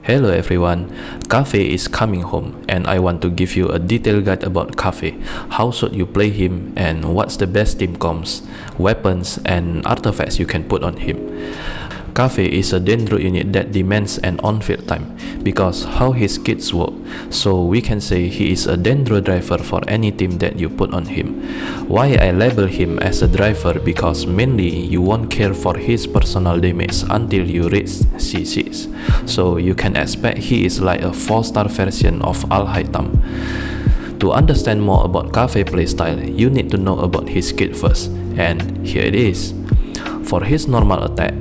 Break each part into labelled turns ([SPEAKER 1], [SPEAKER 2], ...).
[SPEAKER 1] Hello everyone, Kaveh is coming home and I want to give you a detailed guide about Kaveh, how should you play him and what's the best team comps, weapons and artifacts you can put on him. Kaveh is a Dendro unit that demands an on-field time because how his kits work, so we can say he is a Dendro driver for any team that you put on him. Why I label him as a driver because mainly you won't care for his personal damage until you reach C6, so you can expect he is like a 4-star version of Al-Haytham. To understand more about Kaveh playstyle, you need to know about his kit first, and here it is. For his normal attack,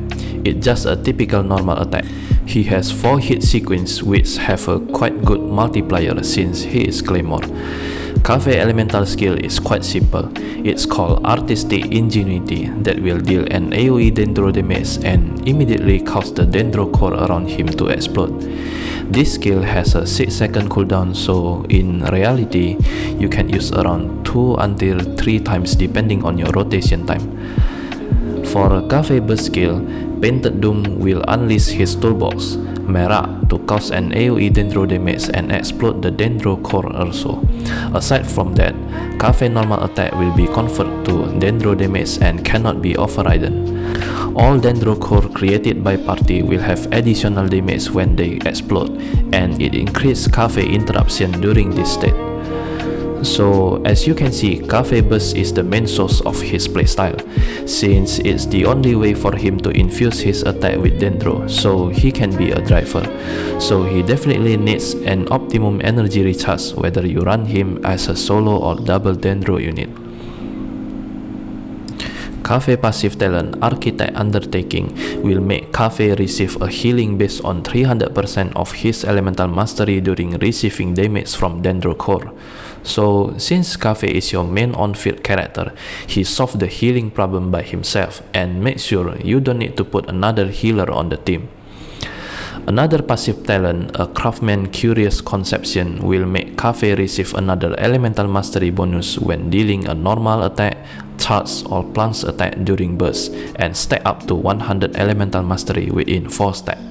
[SPEAKER 1] it's just a typical normal attack. He has 4 hit sequence which have a quite good multiplier since he is Claymore. Kaveh elemental skill is quite simple. It's called Artistic Ingenuity that will deal an AoE Dendro damage and immediately cause the Dendro core around him to explode. This skill has a 6-second cooldown, so in reality, you can use around 2 until 3 times depending on your rotation time. For Kaveh burst skill, Painted Doom will unleash his toolbox, Merak, to cause an AoE Dendro damage and explode the Dendro core also. Aside from that, Kaveh normal attack will be converted to Dendro damage and cannot be overridden. All Dendro core created by party will have additional damage when they explode, and it increases Kaveh interruption during this state. So as you can see, Kaveh burst is the main source of his playstyle, since it's the only way for him to infuse his attack with Dendro, so he can be a driver. So he definitely needs an optimum energy recharge whether you run him as a solo or double Dendro unit. Kaveh passive talent Architect Undertaking will make Kaveh receive a healing based on 300% of his elemental mastery during receiving damage from Dendro core. So since Kaveh is your main on-field character, he solves the healing problem by himself and make sure you don't need to put another healer on the team. Another passive talent, a Craftsman Curious Conception, will make Kaveh receive another elemental mastery bonus when dealing a normal attack, charge or plunge attack during burst, and stack up to 100 elemental mastery within 4 stacks.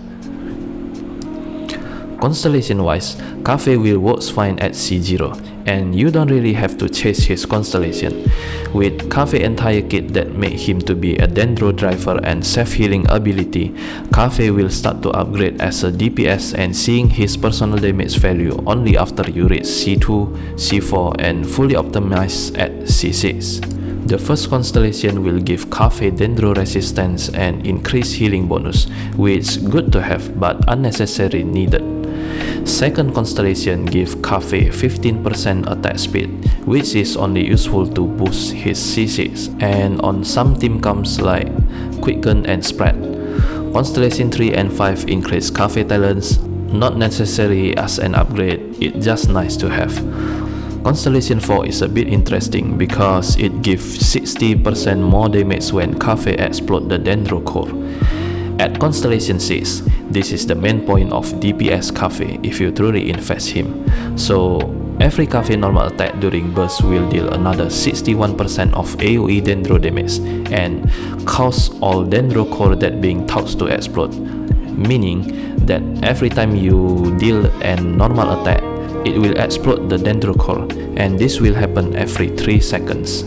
[SPEAKER 1] Constellation wise, Kaveh will work fine at C0, and you don't really have to chase his constellation. With Kaveh entire kit that make him to be a Dendro driver and self-healing ability, Kaveh will start to upgrade as a DPS and seeing his personal damage value only after you reach C2, C4 and fully optimized at C6. The first constellation will give Kaveh Dendro resistance and increase healing bonus, which good to have but unnecessary needed. Second constellation give Kaveh 15% attack speed, which is only useful to boost his C6 and on some team comps like Quicken and Spread. Constellation 3 and 5 increase Kaveh talents, not necessary as an upgrade, it's just nice to have. Constellation 4 is a bit interesting because it gives 60% more damage when Kaveh explodes the Dendro core. At Constellation 6, this is the main point of DPS Kaveh if you truly invest him. So every Kaveh normal attack during burst will deal another 61% of AoE Dendro damage and cause all Dendro core that being touched to explode, meaning that every time you deal a normal attack, it will explode the Dendro core, and this will happen every 3 seconds.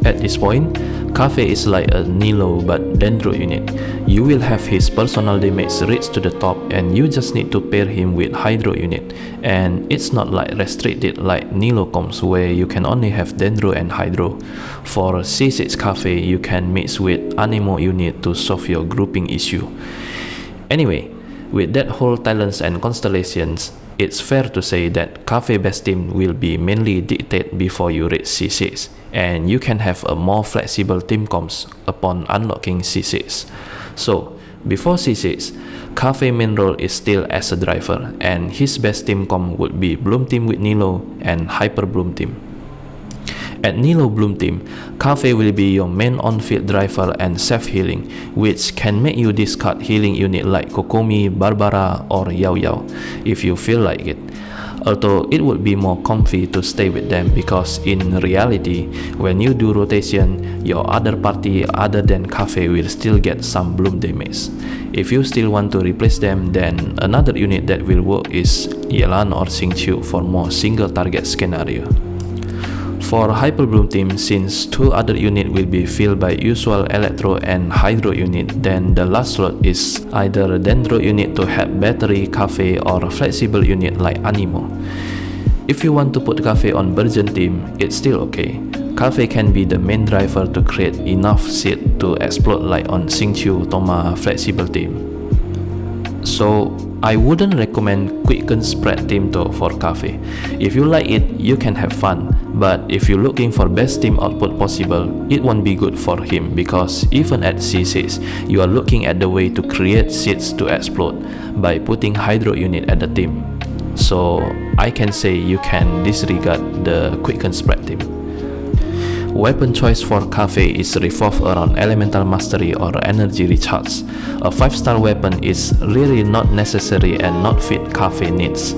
[SPEAKER 1] At this point, Kaveh is like a Nilo but Dendro unit. You will have his personal damage reach to the top and you just need to pair him with Hydro unit, and it's not like restricted like Nilo comps where you can only have Dendro and Hydro. For C6 Kaveh, you can mix with Anemo unit to solve your grouping issue. Anyway, with that whole talents and constellations, it's fair to say that Kaveh best team will be mainly dictated before you reach C6, and you can have a more flexible team comps upon unlocking C6. So, before C6, Kaveh main role is still as a driver, and his best team comp would be Bloom team with Nilo and Hyper Bloom team. At Nilo Bloom team, Kaveh will be your main on-field driver and self-healing, which can make you discard healing unit like Kokomi, Barbara or Yao Yao if you feel like it. although it would be more comfy to stay with them because in reality, when you do rotation, your other party other than Kaveh will still get some bloom damage. If you still want to replace them, then another unit that will work is Yelan or Xingqiu for more single target scenario. For Hyper Bloom team, since two other units will be filled by usual Electro and Hydro unit, then the last slot is either a Dendro unit to help battery Kaveh or a flexible unit like Animo. If you want to put Kaveh on Virgin team, it's still okay. Kaveh can be the main driver to create enough seed to explode like on Xingqiu Toma flexible team. So I wouldn't recommend quicken spread team though for Kaveh. If you like it, you can have fun, but if you're looking for best team output possible, it won't be good for him because even at C6, you are looking at the way to create seeds to explode by putting Hydro unit at the team. So I can say you can disregard the quicken spread team. Weapon choice for Kaveh is revolve around Elemental Mastery or Energy Recharge. A 5-star weapon is really not necessary and not fit Kaveh needs.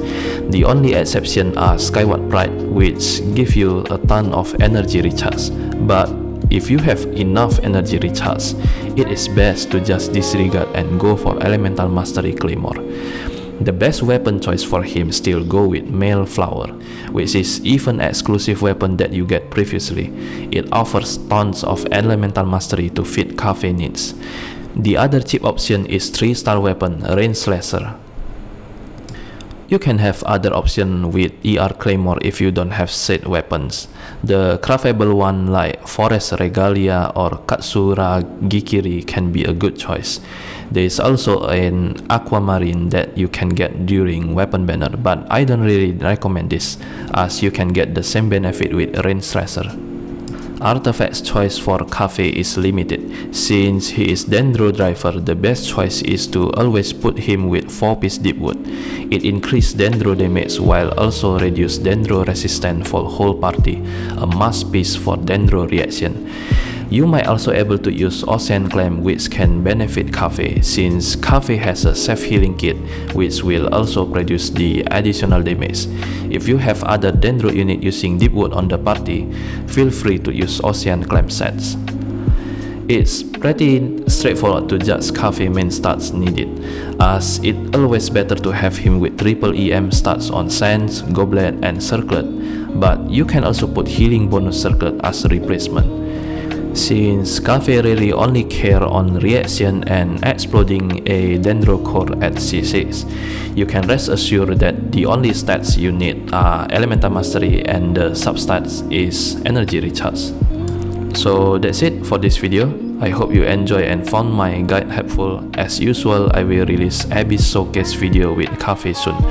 [SPEAKER 1] The only exception are Skyward Pride, which give you a ton of energy recharge. But if you have enough energy recharge, it is best to just disregard and go for Elemental Mastery Claymore. The best weapon choice for him still go with Male Flower, which is even exclusive weapon that you get previously. It offers tons of Elemental Mastery to fit Kaveh needs. The other cheap option is 3-star weapon Rain Slasher. You can have other option with ER Claymore if you don't have said weapons. The craftable one like Forest Regalia or Katsura Gikiri can be a good choice. There is also an Aquamarine that you can get during weapon banner, but I don't really recommend this as you can get the same benefit with Rain Slasher. Artifacts choice for Kaveh is limited. Since he is Dendro driver, the best choice is to always put him with 4-piece Deepwood. It increases Dendro damage while also reduce Dendro resistance for whole party, a must piece for Dendro reaction. You might also able to use Ocean Clam, which can benefit Kaveh since Kaveh has a self-healing kit which will also produce the additional damage. If you have other Dendro unit using Deepwood on the party, feel free to use Ocean Clam sets. It's pretty straightforward to judge Kaveh main stats needed, as it always better to have him with triple EM stats on Sands, Goblet and Circlet, but you can also put healing bonus Circlet as a replacement. Since Kaveh really only care on reaction and exploding a Dendro core at C6, you can rest assured that the only stats you need are Elemental Mastery and the substats is Energy Recharge. So that's it for this video. I hope you enjoy and found my guide helpful. As usual, I will release Abyss Showcase video with Kaveh soon.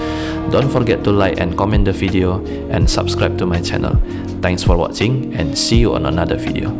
[SPEAKER 1] Don't forget to like and comment the video and subscribe to my channel. Thanks for watching and see you on another video.